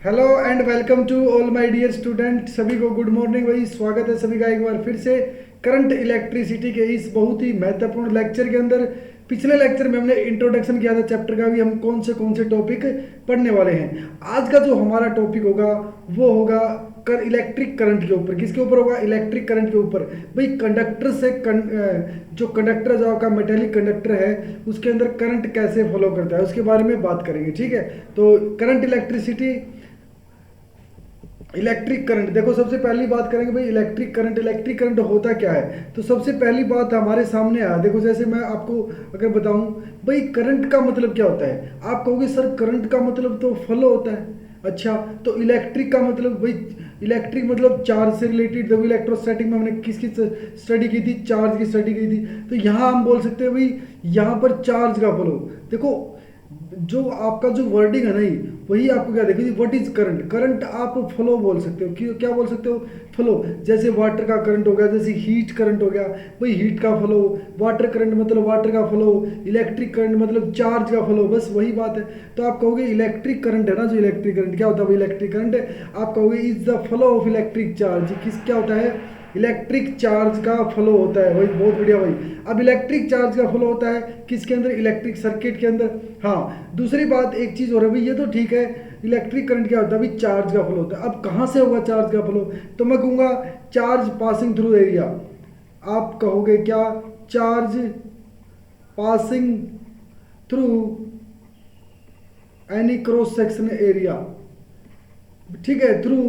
Hello and welcome to all my dear student. सभी को good morning भाई। स्वागत है सभी का एक बार फिर से करंट इलेक्ट्रिसिटी के इस बहुत ही महत्वपूर्ण लेक्चर के अंदर। पिछले लेक्चर में हमने इंट्रोडक्शन किया था चैप्टर का, भी हम कौन से टॉपिक पढ़ने वाले हैं। आज का जो हमारा टॉपिक होगा वो होगा इलेक्ट्रिक करंट के ऊपर। किसके ऊपर होगा? इलेक्ट्रिक करंट के ऊपर। भाई कंडक्टर से जो कंडक्टर जो आपका मेटेलिक कंडक्टर है उसके अंदर करंट कैसे फॉलो करता है उसके बारे में बात करेंगे। ठीक है, तो करंट इलेक्ट्रिसिटी इलेक्ट्रिक करंट देखो, सबसे पहली बात करेंगे भाई इलेक्ट्रिक करंट होता क्या है। तो सबसे पहली बात हमारे सामने आ देखो, जैसे मैं आपको अगर बताऊं भाई करंट का मतलब क्या होता है, आप कहोगे सर करंट का मतलब तो फ्लो होता है। अच्छा, तो इलेक्ट्रिक का मतलब भाई इलेक्ट्रिक मतलब चार्ज से रिलेटेड। देखो इलेक्ट्रोस्टैटिक में हमने किसकी स्टडी की थी? चार्ज की स्टडी की थी। तो यहाँ हम बोल सकते हैं भाई यहाँ पर चार्ज का फ्लो। देखो जो आपका जो वर्डिंग है नहीं, वही आपको क्या देखिए व्हाट इज करंट। करंट आप फ्लो बोल सकते हो। क्या बोल सकते हो? फ्लो। जैसे वाटर का करंट हो गया, जैसे हीट करंट हो गया, भाई हीट का फ्लो। वाटर करंट मतलब वाटर का फ्लो, इलेक्ट्रिक करंट मतलब चार्ज का फ्लो, बस वही बात है। तो आप कहोगे इलेक्ट्रिक करंट है ना, जो इलेक्ट्रिक करंट क्या होता है? इलेक्ट्रिक करंट आप कहोगे is the flow of electric charge. किस क्या होता है? इलेक्ट्रिक चार्ज का फ्लो होता है। वही बहुत बढ़िया भाई। अब इलेक्ट्रिक चार्ज का फ्लो होता है किसके अंदर? इलेक्ट्रिक सर्किट के अंदर। हाँ, दूसरी बात एक चीज़ और है भाई, ये तो ठीक है इलेक्ट्रिक करंट क्या होता है भाई? चार्ज का फ्लो होता है। अब कहाँ से होगा चार्ज का फ्लो? तो मैं कहूँगा चार्ज पासिंग थ्रू एरिया। आप कहोगे क्या? Charge passing through any cross section area. ठीक है, थ्रू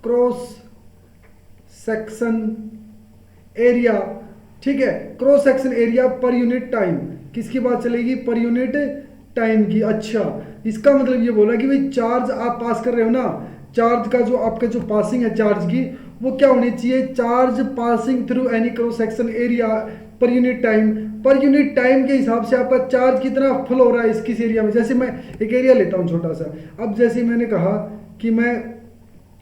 क्रॉस सेक्शन एरिया। ठीक है, cross section area per unit time. किसकी बात चलेगी? पर यूनिट टाइम की। अच्छा, इसका मतलब ये बोला कि भाई चार्ज आप पास कर रहे हो ना, चार्ज का जो आपका जो पासिंग है चार्ज की, वो क्या होनी चाहिए? Charge passing through any cross section area per unit time. Per unit time के हिसाब से आपका चार्ज कितना फ्लो हो रहा है इस किस एरिया में। जैसे मैं एक एरिया लेता हूँ छोटा सा। अब जैसे मैंने कहा कि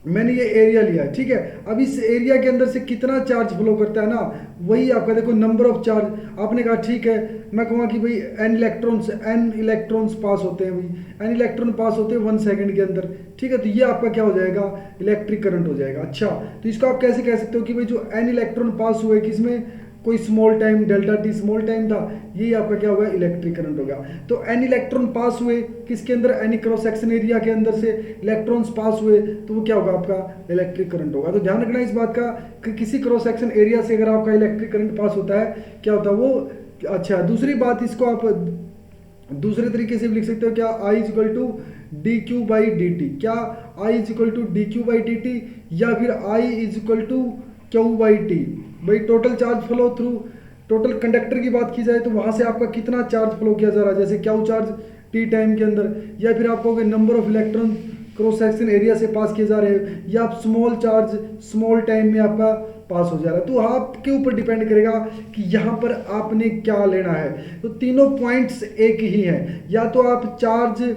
मैंने ये एरिया लिया, ठीक है। अब इस एरिया के अंदर से कितना चार्ज फ्लो करता है ना, वही आपका देखो नंबर ऑफ चार्ज। आपने कहा ठीक है, मैं कहूँगा कि भाई एन इलेक्ट्रॉन्स पास होते हैं भाई, एन इलेक्ट्रॉन पास होते हैं 1 सेकंड के अंदर। ठीक है, तो ये आपका क्या हो जाएगा? इलेक्ट्रिक करंट हो जाएगा। अच्छा, तो इसको आप कैसे कह सकते हो कि भाई जो एन इलेक्ट्रॉन पास हुए किसमें, कोई small time delta T small time था, यही आपका क्या होगा? इलेक्ट्रिक करंट होगा। तो एन इलेक्ट्रॉन पास हुए किसके अंदर? एनी क्रॉस सेक्शन एरिया के अंदर से इलेक्ट्रॉन्स पास हुए, तो वो क्या होगा? आपका इलेक्ट्रिक करंट होगा। तो ध्यान रखना इस बात का कि किसी क्रॉस सेक्शन एरिया से अगर आपका इलेक्ट्रिक करंट पास होता है, क्या होता है वो। अच्छा, दूसरी बात, इसको आप दूसरे तरीके से भी लिख सकते हो। क्या? I is equal to D Q by D T. क्या? I is equal to D Q by D T, या फिर I is equal to Q by T. भाई total charge flow through, total conductor की बात की जाए तो वहां से आपका कितना चार्ज फ्लो किया जा रहा है, जैसे क्यू चार्ज टी टाइम के अंदर, या फिर आप कहोगे number of electron cross section area से पास किए जा रहे हैं, या आप स्मॉल चार्ज स्मॉल टाइम में आपका पास हो जा रहा है। तो आपके ऊपर डिपेंड करेगा कि यहाँ पर आपने क्या लेना है। तो तीनों पॉइंट्स एक ही हैं। या तो आप चार्ज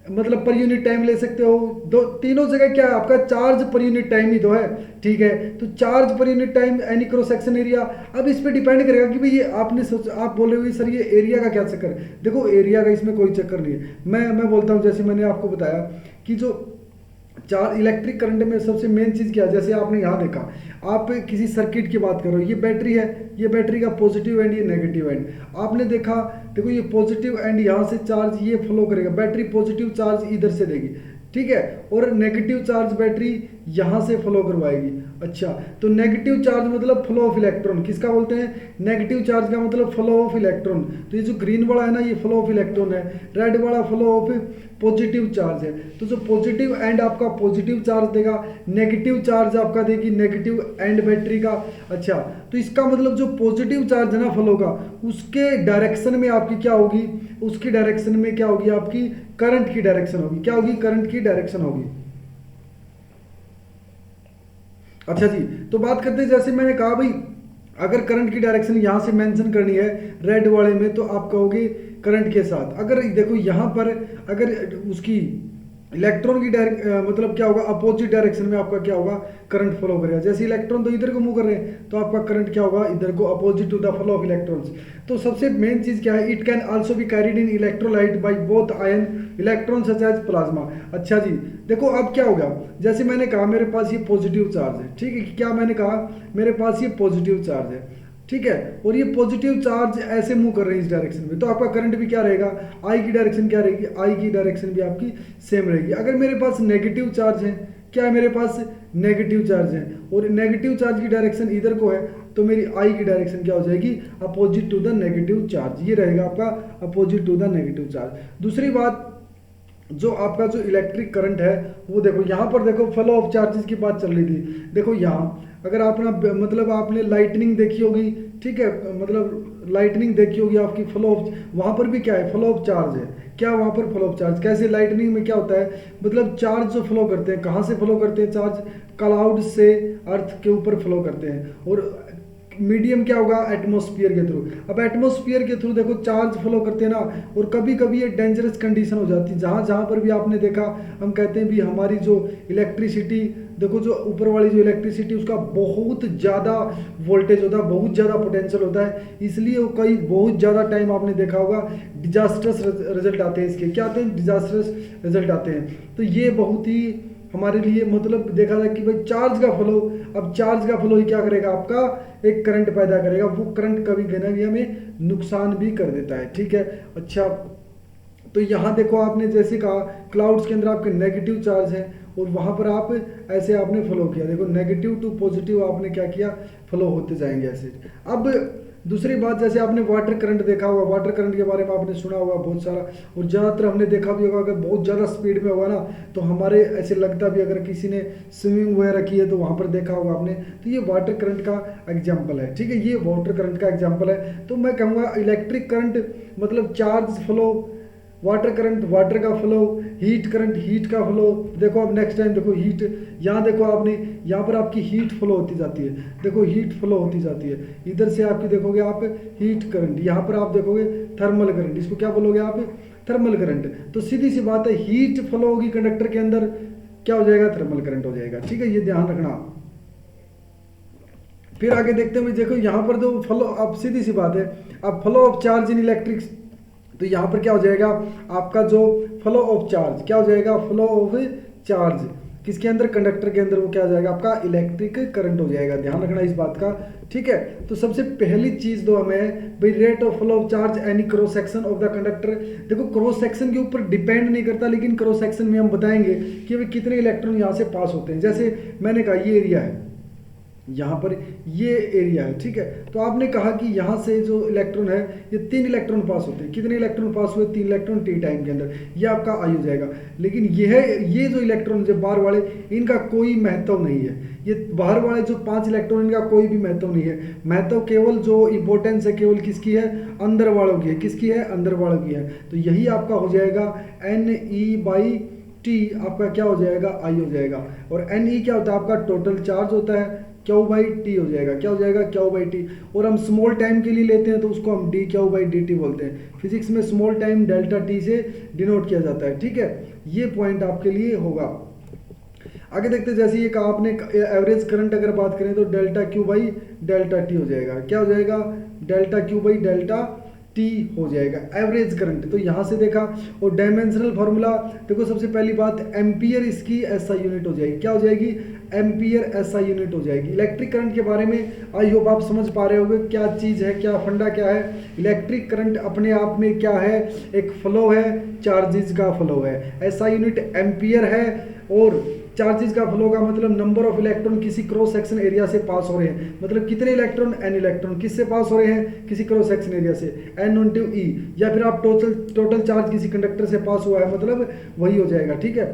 मतलब पर यूनिट टाइम ले सकते हो, दो तीनों जगह क्या है आपका? चार्ज पर यूनिट टाइम ही तो है। ठीक है, तो charge per unit time any cross section area. अब इस पे डिपेंड करेगा कि भाई ये आपने आप बोले हुए सर ये एरिया का क्या चक्कर। देखो एरिया का इसमें कोई चक्कर नहीं है। मैं बोलता हूँ, जैसे मैंने आपको बताया कि जो चार इलेक्ट्रिक करंट में सबसे मेन चीज़ क्या है, जैसे आपने यहाँ देखा, आप किसी सर्किट की बात करो, ये बैटरी है, ये बैटरी का पॉजिटिव एंड ये नेगेटिव एंड। आपने देखा, देखो ये पॉजिटिव एंड यहाँ से चार्ज ये फ्लो करेगा, बैटरी पॉजिटिव चार्ज इधर से देगी, ठीक है, और नेगेटिव चार्ज बैटरी यहाँ से फ्लो करवाएगी। अच्छा, तो नेगेटिव चार्ज मतलब फ्लो ऑफ इलेक्ट्रॉन। किसका बोलते हैं? नेगेटिव चार्ज का मतलब फ्लो ऑफ इलेक्ट्रॉन। तो ये जो ग्रीन वाला है ना, ये फ्लो ऑफ इलेक्ट्रॉन है, रेड वाला फ्लो ऑफ पॉजिटिव चार्ज है। तो जो पॉजिटिव एंड आपका पॉजिटिव चार्ज देगा, नेगेटिव चार्ज आपका देगी नेगेटिव एंड बैटरी का। अच्छा, तो इसका मतलब जो पॉजिटिव चार्ज है ना फ्लो का, उसके डायरेक्शन में आपकी क्या होगी? उसकी डायरेक्शन में क्या होगी? आपकी करंट की डायरेक्शन होगी। क्या होगी? करंट की डायरेक्शन होगी। अच्छा जी, तो बात करते हैं, जैसे मैंने कहा भाई अगर करंट की डायरेक्शन यहाँ से मेंशन करनी है रेड वाले में, तो आप कहोगे करंट के साथ। अगर देखो यहाँ पर अगर उसकी इलेक्ट्रॉन की मतलब क्या होगा, अपोजिट डायरेक्शन में आपका क्या होगा, करंट फ्लो करेगा। जैसे इलेक्ट्रॉन तो इधर को मूव कर रहे हैं तो आपका करंट क्या होगा, इधर को, opposite to the flow of electrons. तो सबसे मेन चीज क्या है, it can also be carried in electrolyte by both ion electron such as plasma. अच्छा जी, देखो अब क्या होगा, जैसे मैंने कहा मेरे पास ये पॉजिटिव चार्ज है, ठीक है, क्या मैंने कहा, मेरे पास ये पॉजिटिव चार्ज है, ठीक है, और ये पॉजिटिव चार्ज ऐसे मूव कर रहे हैं इस डायरेक्शन में, तो आपका करंट भी क्या रहेगा, आई की डायरेक्शन क्या रहेगी, आई की डायरेक्शन भी आपकी सेम रहेगी। अगर मेरे पास नेगेटिव चार्ज है, क्या है मेरे पास, नेगेटिव चार्ज है, और नेगेटिव चार्ज की डायरेक्शन इधर को है, तो मेरी आई की डायरेक्शन क्या हो जाएगी, opposite to the negative charge, ये रहेगा आपका opposite to the negative charge. दूसरी बात, जो आपका जो इलेक्ट्रिक करंट है वो देखो, यहाँ पर देखो फ्लो ऑफ चार्जेस की बात चल रही थी, देखो यहाँ अगर आपने मतलब आपने लाइटनिंग देखी होगी, ठीक है, मतलब लाइटनिंग देखी होगी आपकी, फ्लो ऑफ, वहाँ पर भी क्या है, फ्लो ऑफ चार्ज है, क्या वहाँ पर फ्लो ऑफ चार्ज, कैसे लाइटनिंग में क्या होता है, मतलब चार्ज जो फ्लो करते हैं, कहाँ से फ्लो करते हैं चार्ज, क्लाउड से अर्थ के ऊपर फ्लो करते हैं, और मीडियम क्या होगा, एटमॉस्फेयर के थ्रू। अब एटमॉस्फेयर के थ्रू देखो चार्ज फ्लो करते हैं ना, और कभी कभी ये डेंजरस कंडीशन हो जाती है, जहाँ जहाँ पर भी आपने देखा, हम कहते हैं भी हमारी जो इलेक्ट्रिसिटी, देखो जो ऊपर वाली जो इलेक्ट्रिसिटी उसका बहुत ज़्यादा वोल्टेज होता है, बहुत ज़्यादा पोटेंशियल होता है, इसलिए वो कई बहुत ज़्यादा टाइम आपने देखा होगा डिजास्टर्स रिजल्ट आते हैं, इसके क्या आते हैं, डिजास्टर्स रिजल्ट आते हैं। तो ये बहुत ही हमारे लिए मतलब देखा जाए कि भाई चार्ज का फ्लो, अब चार्ज का फ्लो ही क्या करेगा, आपका एक करंट पैदा करेगा, वो करंट कभी ना भी हमें नुकसान भी कर देता है, ठीक है। अच्छा, तो यहाँ देखो आपने जैसे कहा क्लाउड्स के अंदर आपके नेगेटिव चार्ज है, और वहाँ पर आप ऐसे आपने फ्लो किया, देखो नेगेटिव टू पॉजिटिव आपने क्या किया, फ्लो होते जाएंगे ऐसे। अब दूसरी बात, जैसे आपने वाटर करंट देखा होगा, वाटर करंट के बारे में आपने सुना होगा बहुत सारा, और ज़्यादातर हमने देखा भी होगा, अगर बहुत ज़्यादा स्पीड में होगा ना तो हमारे ऐसे लगता भी, अगर किसी ने स्विमिंग वगैरह की है तो वहाँ पर देखा होगा आपने, तो ये वाटर करंट का एग्जाम्पल है, ठीक है, ये वाटर करंट का एग्जाम्पल है। तो मैं कहूँगा इलेक्ट्रिक करंट मतलब charge flow, water current water का फ्लो, हीट करंट हीट का फ्लो। देखो अब नेक्स्ट टाइम देखो हीट, यहाँ देखो आपने, यहाँ पर आपकी हीट फ्लो होती जाती है, देखो हीट फ्लो होती जाती है, इधर से आपकी देखोगे आप हीट करंट, यहाँ पर आप देखोगे थर्मल करंट, इसको क्या बोलोगे आप, थर्मल करंट। तो सीधी सी बात है, हीट फ्लो होगी कंडक्टर के अंदर, क्या हो जाएगा, थर्मल करंट हो जाएगा, ठीक है, ये ध्यान रखना। फिर आगे देखते हैं, देखो यहाँ पर तो फ्लो, अब सीधी सी बात है, अब flow of charge in electric, तो यहाँ पर क्या हो जाएगा आपका जो फ्लो ऑफ चार्ज, क्या हो जाएगा, फ्लो ऑफ चार्ज किसके अंदर, कंडक्टर के अंदर, वो क्या हो जाएगा आपका इलेक्ट्रिक करंट हो जाएगा, ध्यान रखना इस बात का, ठीक है। तो सबसे पहली चीज तो हमें भाई rate of flow of charge any cross section of the conductor, देखो क्रॉस सेक्शन के ऊपर डिपेंड नहीं करता, लेकिन क्रॉस सेक्शन में हम बताएंगे कि भाई कितने इलेक्ट्रॉन यहाँ से पास होते हैं। जैसे मैंने कहा ये एरिया है, यहाँ पर ये एरिया है, ठीक है, तो आपने कहा कि यहाँ से जो इलेक्ट्रॉन है ये 3 इलेक्ट्रॉन पास होते हैं, कितने इलेक्ट्रॉन पास हुए, 3 इलेक्ट्रॉन टी टाइम के अंदर, ये आपका आई हो जाएगा। लेकिन ये जो इलेक्ट्रॉन जो बाहर वाले, इनका कोई महत्व नहीं है, ये बाहर वाले जो 5 इलेक्ट्रॉन, इनका कोई भी महत्व नहीं है, महत्व केवल जो इंपॉर्टेंस है केवल किसकी है, अंदर वालों की है, किसकी है, अंदर वालों की है। तो यही आपका हो जाएगा NE/T, आपका क्या हो जाएगा, आई हो जाएगा। और NE क्या होता है, आपका टोटल चार्ज होता है, Q/T हो जाएगा, क्या हो जाएगा, Q/T। और हम स्मॉल टाइम के लिए लेते हैं तो उसको हम dQ/dt बोलते हैं, फिजिक्स में स्मॉल टाइम डेल्टा टी से डिनोट किया जाता है, ठीक है, ये पॉइंट आपके लिए होगा। आगे देखते हैं, जैसे ये कहा आपने एवरेज करंट अगर बात करें तो डेल्टा Q/ΔT हो जाएगा, क्या हो जाएगा, डेल्टा Q/ΔT हो जाएगा एवरेज करंट। तो यहाँ से देखा, और डायमेंशनल फार्मूला देखो, सबसे पहली बात एम्पियर इसकी SI यूनिट हो जाएगी, क्या हो जाएगी, एम्पियर SI यूनिट हो जाएगी। इलेक्ट्रिक करंट के बारे में आई होप आप समझ पा रहे होंगे क्या चीज़ है, क्या फंडा क्या है। इलेक्ट्रिक करंट अपने आप में क्या है, एक फ्लो है, चार्जेस का फ्लो है, SI यूनिट एम्पियर है, और चार्जेस का फ्लो का मतलब नंबर ऑफ इलेक्ट्रॉन किसी क्रॉस सेक्शन एरिया से पास हो रहे हैं, मतलब कितने इलेक्ट्रॉन, N इलेक्ट्रॉन किससे पास हो रहे हैं, किसी क्रॉस सेक्शन एरिया से, N/E, या फिर आप टोटल चार्ज किसी कंडक्टर से पास हुआ है, मतलब वही हो जाएगा, ठीक है।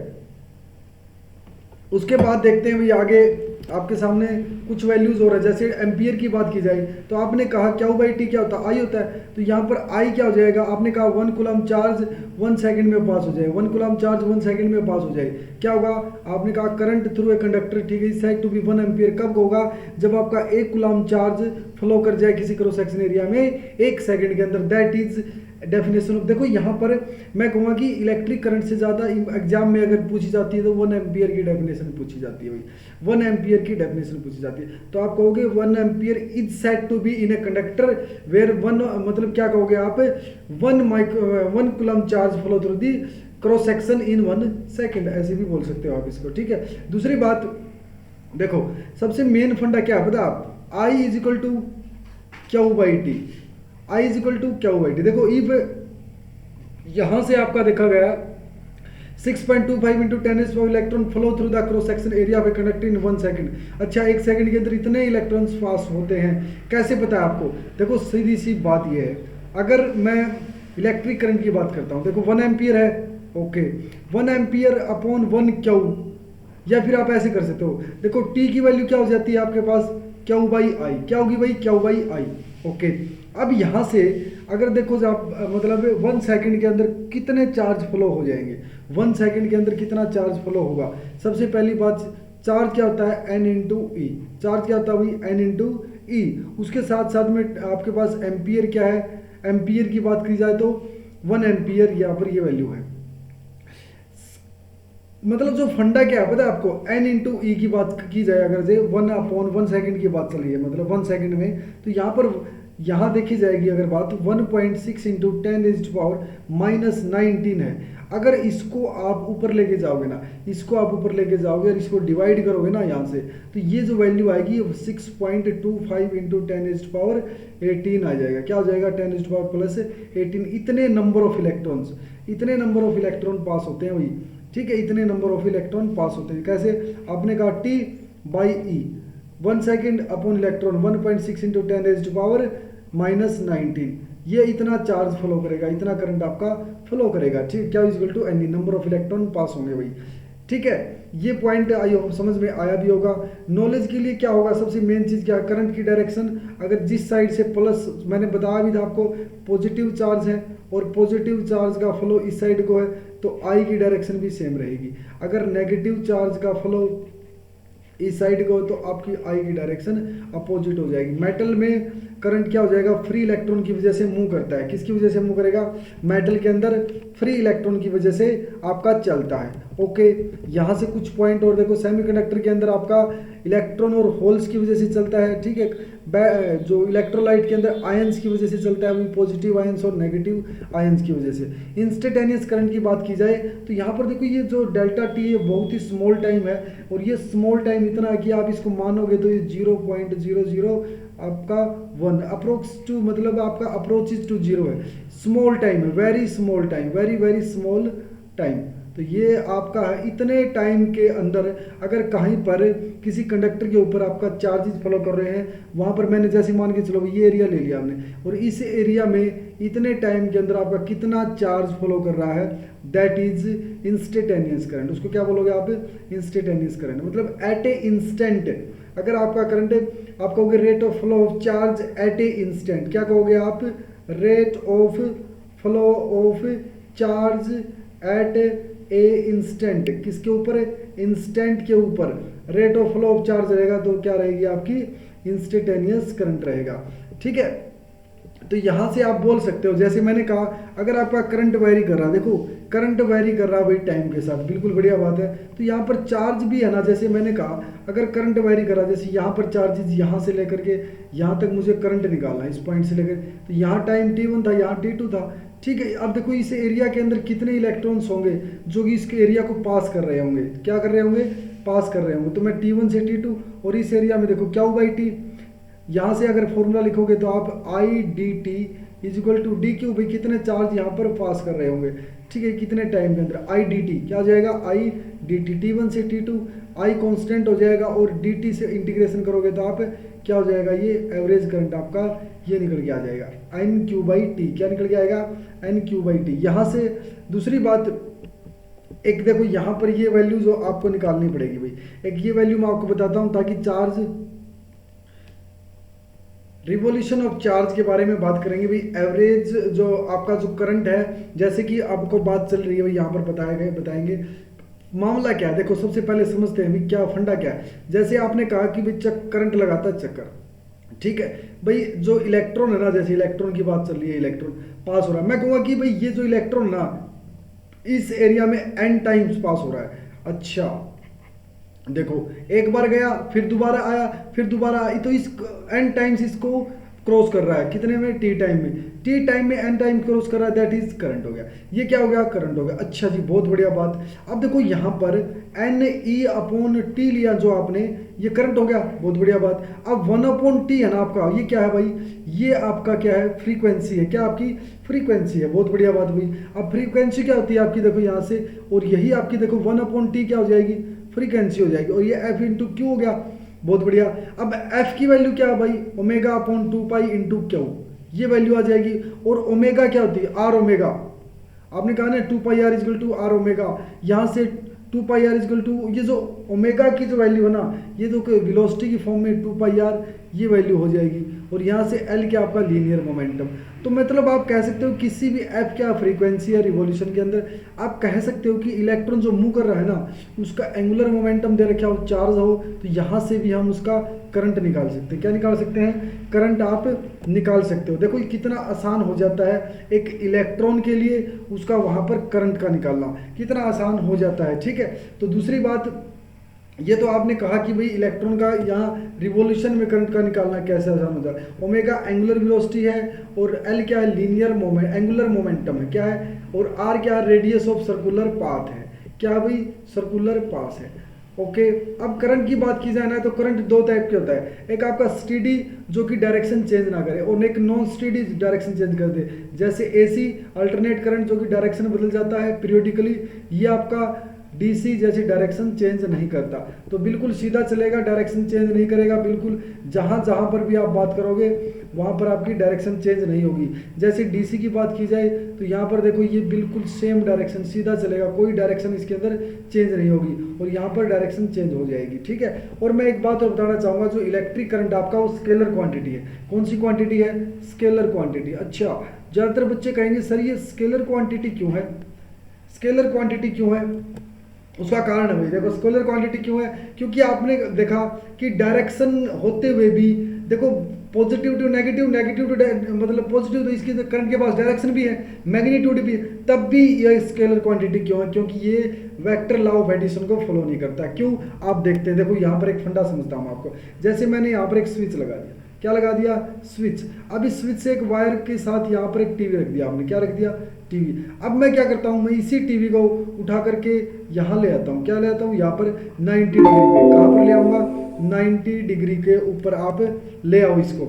उसके बाद देखते हैं भाई आगे आपके सामने कुछ वैल्यूज हो रहा है। जैसे एम्पियर की बात की जाए तो आपने कहा Q/T क्या होता है, आई होता है, तो यहाँ पर आई क्या हो जाएगा, आपने कहा 1 कूलम चार्ज 1 सेकंड में पास हो जाए, 1 कूलम चार्ज 1 सेकंड में पास हो जाए, क्या होगा, आपने कहा करंट थ्रू ए कंडक्टर, ठीक है, सेड टू बी 1 एम्पियर कब होगा, जब आपका 1 कूलम चार्ज फ्लो कर जाए किसी क्रॉस सेक्शन एरिया में 1 सेकंड के अंदर, दैट इज डेफिनेशन ऑफ, देखो यहाँ पर मैं कहूँगा कि इलेक्ट्रिक करंट से ज़्यादा एग्जाम में अगर पूछी जाती है तो 1 एम्पियर की डेफिनेशन पूछी जाती है भाई, 1 एम्पियर की डेफिनेशन पूछी जाती है। तो आप कहोगे 1 ampere is said to be in a conductor where 1, मतलब क्या कहोगे आप, 1 coulomb charge flow through the cross section in 1 second, ऐसे भी बोल सकते हो आप इसको, ठीक है। दूसरी बात देखो, सबसे मेन फंडा क्या है पता आप, I is equal to Q by T, I is equal to Q by T. देखो इफ यहां से आपका देखा गया 6.25 into 10 electron flow through the cross section area of a conductor in 1 second. अच्छा, 1 सेकंड के अंदर इतने इलेक्ट्रॉन्स पास होते हैं, कैसे पता है आपको? देखो सीधी सी बात ये है, अगर मैं इलेक्ट्रिक करंट की बात करता हूं, देखो 1 एम्पियर है, ओके, 1 एम्पियर अपॉन 1 क्यू, या फिर आप ऐसे कर सकते हो, देखो टी की वैल्यू क्या हो जाती है आपके पास, क्यू बाई आई, क्या होगी भाई, क्यू बाई आई, ओके। अब यहाँ से अगर देखो आप मतलब 1 सेकंड के अंदर कितने चार्ज फ्लो हो जाएंगे, 1 सेकंड के अंदर कितना चार्ज फ्लो होगा। सबसे पहली बात, चार्ज क्या होता है, n इंटू ई, चार्ज क्या होता है भाई, n इंटू ई। उसके साथ साथ में आपके पास एम्पियर क्या है, एम्पियर की बात की जाए तो 1 एम्पियर यहाँ पर ये वैल्यू है। मतलब जो फंडा क्या है पता है आपको, n इंटू ई की बात की जाए अगर से 1 अपॉन 1 सेकंड की बात चल रही है, मतलब 1 सेकंड में, तो यहाँ पर यहाँ देखी जाएगी अगर बात 1.6 इंटू 10⁻⁻19 है। अगर इसको आप ऊपर लेके जाओगे ना, इसको आप ऊपर लेके जाओगे और इसको डिवाइड करोगे ना यहाँ से, तो ये जो वैल्यू आएगी 6.25 इंटू 10⁻18 आ जाएगा। क्या हो जाएगा, 10⁻+18। इतने नंबर ऑफ इलेक्ट्रॉन्स, इतने नंबर ऑफ इलेक्ट्रॉन पास होते हैं भाई, ठीक है, इतने नंबर ऑफ इलेक्ट्रॉन पास होते हैं। कैसे, आपने कहा T by E, 1 second upon electron 1.6 into 10⁻⁻19, ये इतना चार्ज फ्लो करेगा, इतना करंट आपका फ्लो करेगा, ठीक, क्या is equal to N, number of electron pass होंगे भाई, ठीक है। ये पॉइंट आई समझ में आया भी होगा। नॉलेज के लिए क्या होगा, सबसे मेन चीज़ क्या है, करंट की डायरेक्शन, अगर जिस साइड से प्लस, मैंने बताया भी था आपको, पॉजिटिव चार्ज है और पॉजिटिव चार्ज का फ्लो इस साइड को है, तो आई की डायरेक्शन भी सेम रहेगी। अगर नेगेटिव चार्ज का फ्लो इस साइड को, तो आपकी आई की डायरेक्शन अपोजिट हो जाएगी। मेटल में करंट क्या हो जाएगा, फ्री इलेक्ट्रॉन की वजह से मूव करता है। किसकी वजह से मूव करेगा, मेटल के अंदर फ्री इलेक्ट्रॉन की वजह से आपका चलता है, ओके। यहाँ से कुछ पॉइंट और देखो, सेमीकंडक्टर के अंदर आपका इलेक्ट्रॉन और होल्स की वजह से चलता है, ठीक है। जो इलेक्ट्रोलाइट के अंदर आयंस की वजह से चलता है, पॉजिटिव आयंस और नेगेटिव आयंस की वजह से। इंस्टेंटेनियस करंट की बात की जाए तो यहाँ पर देखो, ये जो डेल्टा टी है बहुत ही स्मॉल टाइम है, और ये स्मॉल टाइम इतना है कि आप इसको मानोगे तो ये 0.00 आपका 1 अप्रोक्स टू, मतलब आपका अप्रोचेज टू 0 है। स्मॉल टाइम है, very small time, very very small time. तो ये आपका है, इतने टाइम के अंदर अगर कहीं पर किसी कंडक्टर के ऊपर आपका चार्जेस फ्लो कर रहे हैं, वहाँ पर मैंने जैसे मान के चलो ये एरिया ले लिया हमने, और इस एरिया में इतने टाइम के अंदर आपका कितना चार्ज फ्लो कर रहा है, दैट इज इंस्टेंटेनियस करंट। उसको क्या बोलोगे आप, इंस्टेंटेनियस करंट, मतलब एट ए इंस्टेंट। अगर आपका करंट, आप कहोगे rate of flow of charge at A instant, क्या कहोगे आप, rate of flow of charge at A instant. किसके ऊपर है, इंस्टेंट के ऊपर rate of flow of charge रहेगा, तो क्या रहेगी आपकी, इंस्टेंटेनियस करंट रहेगा, ठीक है। तो यहाँ से आप बोल सकते हो, जैसे मैंने कहा, अगर आपका करंट वेरी कर रहा है, देखो करंट वेरी कर रहा है भाई टाइम के साथ, बिल्कुल बढ़िया बात है। तो यहाँ पर चार्ज भी है ना, जैसे मैंने कहा, अगर करंट वेरी कर रहा है, जैसे यहाँ पर चार्जेस यहाँ से लेकर के यहाँ तक मुझे करंट निकालना है, इस पॉइंट से लेकर, तो यहाँ टाइम t1 था, यहाँ t2 था, ठीक है। अब देखो इस एरिया के अंदर कितने इलेक्ट्रॉन्स होंगे जो कि इसके एरिया को पास कर रहे होंगे, क्या कर रहे होंगे, पास कर रहे होंगे। तो मैं t1 से t2, और इस एरिया में देखो क्या बाई टी, यहाँ से अगर फॉर्मूला लिखोगे तो आप I D T is equal to D Q, भाई कितने चार्ज यहाँ पर पास कर रहे होंगे, ठीक है, कितने टाइम के अंदर, आई डी टी क्या हो जाएगा, आई डी टी, t1 से t2, आई कांस्टेंट हो जाएगा, और dt से इंटीग्रेशन करोगे तो आप क्या हो जाएगा, ये एवरेज करंट आपका ये निकल के आ जाएगा, एन क्यू बाई टी, क्या निकल के आएगा, एन क्यू बाई टी। यहाँ से दूसरी बात, एक देखो यहाँ पर ये वैल्यू जो आपको निकालनी पड़ेगी भाई, एक ये वैल्यू मैं आपको बताता हूँ ताकि चार्ज, रिवोल्यूशन ऑफ चार्ज के बारे में बात करेंगे भाई। एवरेज जो आपका जो करंट है, जैसे कि आपको बात चल रही है भाई, यहाँ पर बताएंगे मामला क्या है। देखो सबसे पहले समझते हैं भाई क्या फंडा क्या है। जैसे आपने कहा कि भाई करंट लगाता है चक्कर, ठीक है भाई, जो इलेक्ट्रॉन है ना, जैसे इलेक्ट्रॉन की बात चल रही है, इलेक्ट्रॉन पास हो रहा है, मैं कहूँगा कि भाई ये जो इलेक्ट्रॉन ना इस एरिया में n टाइम्स पास हो रहा है। अच्छा देखो, एक बार गया, फिर दोबारा आया, फिर दोबारा आया, तो इस n टाइम्स इसको क्रॉस कर रहा है, कितने में, t टाइम में, t टाइम में n टाइम क्रॉस कर रहा है, दैट इज करंट हो गया। ये क्या हो गया, करंट हो गया। अच्छा जी, बहुत बढ़िया बात। अब देखो यहाँ पर NE/T लिया जो आपने, ये करंट हो गया, बहुत बढ़िया बात। अब 1/T है ना आपका, ये क्या है भाई, ये आपका क्या है, फ्रीक्वेंसी है, क्या आपकी फ्रीक्वेंसी है, बहुत बढ़िया बात भाई। अब फ्रीक्वेंसी क्या होती है आपकी, देखो यहाँ से, और यही आपकी देखो 1/T क्या हो जाएगी, फ्रीक्वेंसी हो जाएगी, और ये F इंटू क्यू हो गया, बहुत बढ़िया। अब F की वैल्यू क्या है भाई, ω/2π इंटू क्यू, ये वैल्यू आ जाएगी। और ओमेगा क्या होती है, आर ओमेगा, आपने कहा ना 2πr is equal to are omega, यहाँ से 2πr इजकल टू, ये जो ओमेगा की जो वैल्यू है ना, ये जो वेलोसिटी की फॉर्म में 2πr ये वैल्यू हो जाएगी, और यहाँ से L क्या आपका लीनियर मोमेंटम। तो मतलब आप कह सकते हो किसी भी F क्या फ्रीक्वेंसी या रिवॉल्यूशन के अंदर आप कह सकते हो कि इलेक्ट्रॉन जो मूव कर रहा है ना, उसका एंगुलर मोमेंटम दे रखा हो, चार्ज हो, तो यहाँ से भी हम उसका करंट निकाल सकते हैं। क्या निकाल सकते हैं, करंट आप निकाल सकते हो। देखो कितना आसान हो जाता है एक इलेक्ट्रॉन के लिए उसका वहाँ पर करंट का निकालना, कितना आसान हो जाता है, ठीक है। तो दूसरी बात, ये तो आपने कहा कि भाई इलेक्ट्रॉन का यहाँ रिवॉल्यूशन में करंट का निकालना कैसे आसान होता है। ओमेगा एंगुलर वेलोसिटी है, और एल क्या है, लीनियर मोमेंट, एंगुलर मोमेंटम है, क्या है, और आर क्या है, रेडियस ऑफ सर्कुलर पाथ है, क्या भाई, सर्कुलर पाथ है। ओके, अब करंट की बात की जाए ना, तो करंट दो टाइप के होता है, एक आपका स्टेडी जो कि डायरेक्शन चेंज ना करे, और एक नॉन स्टेडी डायरेक्शन चेंज कर दे, जैसे एसी अल्टरनेट करंट जो कि डायरेक्शन बदल जाता है पीरियोडिकली, ये आपका डीसी जैसी डायरेक्शन चेंज नहीं करता, तो बिल्कुल सीधा चलेगा, डायरेक्शन चेंज नहीं करेगा, बिल्कुल जहाँ जहाँ पर भी आप बात करोगे वहाँ पर आपकी डायरेक्शन चेंज नहीं होगी। जैसे डीसी की बात की जाए तो यहाँ पर देखो ये बिल्कुल सेम डायरेक्शन सीधा चलेगा, कोई डायरेक्शन इसके अंदर चेंज नहीं होगी, और यहाँ पर डायरेक्शन चेंज हो जाएगी, ठीक है। और मैं एक बात और बताना चाहूँगा, जो इलेक्ट्रिक करंट आपका वो स्केलर क्वान्टिटी है। कौन सी क्वान्टिटी है, स्केलर क्वान्टिटी। अच्छा, ज़्यादातर बच्चे कहेंगे सर ये स्केलर क्वान्टिटी क्यों है, स्केलर क्वान्टिटी क्यों है, उसका कारण है भाई, देखो स्केलर क्वांटिटी क्यों है, क्योंकि आपने देखा कि डायरेक्शन होते हुए भी, देखो positive to negative, negative to मतलब पॉजिटिव, तो इसके करंट के पास डायरेक्शन भी है, मैग्नीट्यूड भी है, तब भी ये स्केलर क्वांटिटी क्यों है, क्योंकि ये वेक्टर लॉ ऑफ एडिशन को फॉलो नहीं करता। क्यों, आप देखते हैं, देखो यहाँ पर एक फंडा समझता हूँ आपको, जैसे मैंने यहाँ पर एक स्विच लगा दिया, क्या लगा दिया, स्विच। अब इस स्विच से एक वायर के साथ यहाँ पर एक टीवी रख दिया आपने, क्या रख दिया, टीवी। अब मैं क्या करता हूँ, मैं इसी टीवी को उठा करके यहाँ ले आता हूँ, क्या ले आता हूँ, यहाँ पर 90 डिग्री पे, कहाँ पर ले आऊँगा, 90 डिग्री के ऊपर आप ले आओ इसको।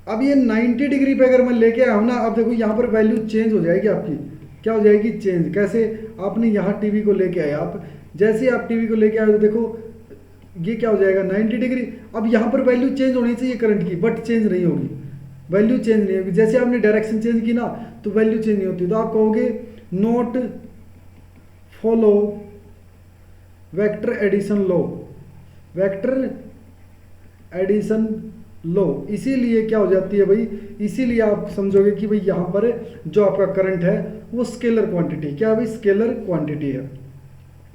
अब ये 90 डिग्री पे अगर मैं लेके आया हूँ ना, अब देखो यहाँ पर वैल्यू चेंज हो जाएगी आपकी, क्या हो जाएगी, चेंज। कैसे, आपने यहाँ टीवी को लेके आए, आप जैसे आप टीवी को लेके आए तो देखो ये क्या हो जाएगा, 90 डिग्री। अब यहाँ पर वैल्यू चेंज होनी चाहिए करंट की, बट चेंज नहीं होगी, वैल्यू चेंज नहीं होगी। जैसे आपने डायरेक्शन चेंज की ना, तो वैल्यू चेंज नहीं होती, तो आप कहोगे not follow vector addition law, vector addition law. इसीलिए क्या हो जाती है भाई, इसीलिए आप समझोगे कि भाई यहाँ पर जो आपका करंट है वो स्केलर क्वांटिटी, क्या भाई, स्केलर क्वांटिटी है,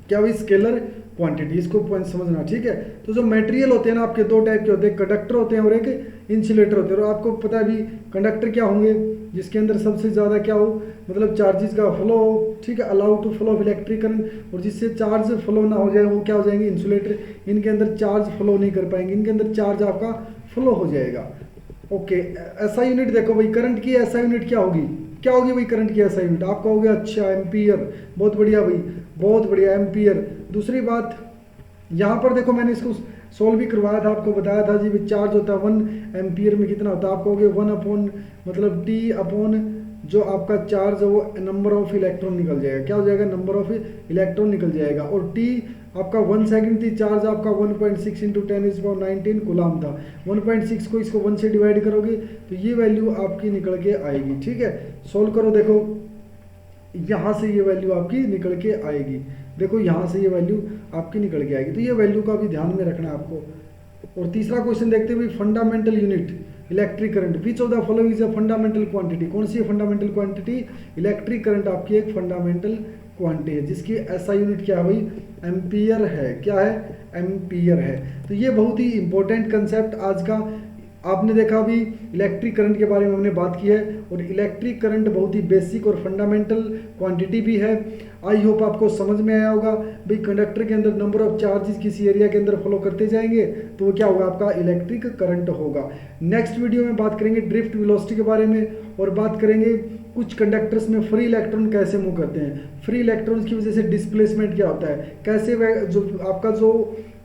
क्या भाई, स्केलर क्वांटिटी, इसको पॉइंट समझना, ठीक है। तो जो मटेरियल होते हैं ना आपके दो टाइप के होते हैं, कंडक्टर होते हैं और एक इंसुलेटर होते हैं। और आपको पता है भी कंडक्टर क्या होंगे, जिसके अंदर सबसे ज़्यादा क्या हो, मतलब चार्जेस का फ्लो हो, ठीक है, allow to flow of electric current, और जिससे चार्ज फ्लो ना हो जाए वो क्या हो जाएंगे, इंसुलेटर। इनके अंदर चार्ज फ्लो नहीं कर पाएंगे, इनके अंदर चार्ज आपका फ्लो हो जाएगा। ओके, ऐसा यूनिट देखो भाई, करंट की ऐसा यूनिट क्या होगी, क्या होगी भाई, करंट की ऐसा यूनिट आप कहोगे, अच्छा एम्पियर, बहुत बढ़िया भाई, बहुत बढ़िया, एम्पियर। दूसरी बात, यहाँ पर देखो मैंने इसको सोल्व भी करवाया था, आपको बताया था जी चार्ज होता है 1 एम्पियर में कितना होता है, आप कहोगे 1 अपॉन मतलब टी अपॉन जो आपका चार्ज है वो नंबर ऑफ इलेक्ट्रॉन निकल जाएगा, क्या हो जाएगा, नंबर ऑफ इलेक्ट्रॉन निकल जाएगा। और टी आपका 1 सेकंड थी, चार्ज आपका 1.6 इंटू 10⁻19 कूलम था। 1.6 को इसको 1 से डिवाइड करोगे तो ये वैल्यू आपकी निकल के आएगी, ठीक है। सोल्व करो, देखो यहाँ से ये वैल्यू आपकी निकल के आएगी, देखो यहाँ से ये वैल्यू आपकी निकल के आएगी, तो ये वैल्यू का भी ध्यान में रखना है आपको। और तीसरा क्वेश्चन देखते हुए, fundamental unit electric current, which of the following is a fundamental quantity, कौन सी फंडामेंटल क्वांटिटी, इलेक्ट्रिक करंट आपकी एक फंडामेंटल क्वांटिटी है जिसकी एसआई यूनिट क्या है भाई, एम्पियर है, क्या है, एम्पियर है। तो ये बहुत ही इंपॉर्टेंट कंसेप्ट आज का आपने देखा अभी इलेक्ट्रिक करंट के बारे में हमने बात की है, और इलेक्ट्रिक करंट बहुत ही बेसिक और फंडामेंटल क्वांटिटी भी है। आई होप आपको समझ में आया होगा। भाई कंडक्टर के अंदर नंबर ऑफ चार्जेस किसी एरिया के अंदर फॉलो करते जाएंगे तो वो क्या होगा, आपका इलेक्ट्रिक करंट होगा। नेक्स्ट वीडियो में बात करेंगे ड्रिफ्ट वेलोसिटी के बारे में, और बात करेंगे कुछ कंडक्टर्स में फ्री इलेक्ट्रॉन कैसे मूव करते हैं, फ्री इलेक्ट्रॉन्स की वजह से डिस्प्लेसमेंट क्या होता है, कैसे जो आपका जो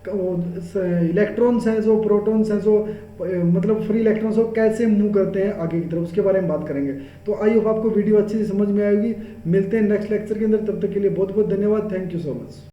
इलेक्ट्रॉन्स हैं, जो प्रोटॉन्स हैं, जो मतलब फ्री इलेक्ट्रॉन्स हो कैसे मूव करते हैं आगे की तरफ, उसके बारे में बात करेंगे। तो आई होप आपको वीडियो अच्छे से समझ में आएगी। मिलते हैं नेक्स्ट लेक्चर के अंदर, तब तक के लिए बहुत बहुत धन्यवाद। Thank you so much.